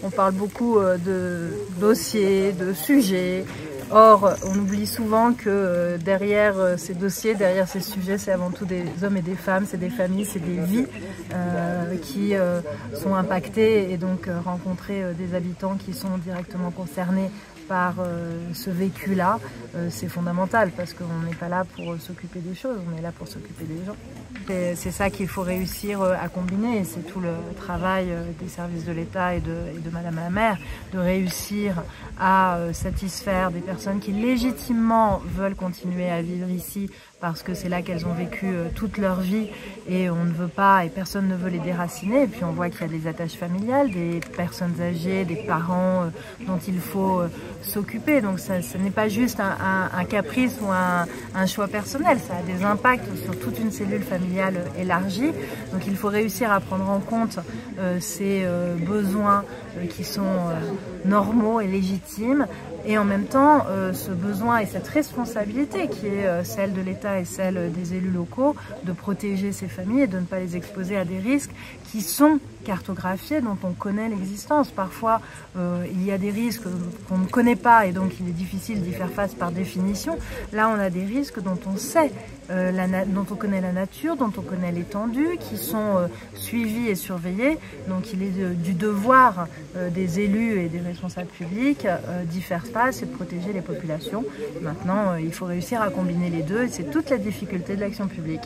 on parle beaucoup de dossiers, de sujets. Or, on oublie souvent que derrière ces dossiers, derrière ces sujets, c'est avant tout des hommes et des femmes, c'est des familles, c'est des vies qui sont impactées, et donc rencontrer des habitants qui sont directement concernés par ce vécu-là, c'est fondamental, parce qu'on n'est pas là pour s'occuper des choses, on est là pour s'occuper des gens. C'est ça qu'il faut réussir à combiner, et c'est tout le travail des services de l'État et de Madame la maire, de réussir à satisfaire des personnes qui légitimement veulent continuer à vivre ici, parce que c'est là qu'elles ont vécu toute leur vie, et on ne veut pas, et personne ne veut les déraciner. Et puis on voit qu'il y a des attaches familiales, des personnes âgées, des parents dont il faut s'occuper. Donc ce n'est pas juste un caprice ou un choix personnel, ça a des impacts sur toute une cellule familiale élargie. Donc il faut réussir à prendre en compte ces besoins qui sont normaux et légitimes, et en même temps ce besoin et cette responsabilité qui est celle de l'État et celle des élus locaux de protéger ces familles et de ne pas les exposer à des risques qui sont cartographiés, dont on connaît l'existence. Parfois il y a des risques qu'on ne connaît pas, et donc il est difficile d'y faire face par définition. Là on a des risques dont on sait, dont on connaît la nature, dont on connaît l'étendue, qui sont suivis et surveillés. Donc il est du devoir des élus et des responsables publics d'y faire face et de protéger les populations. Maintenant, il faut réussir à combiner les deux, et c'est toute la difficulté de l'action publique.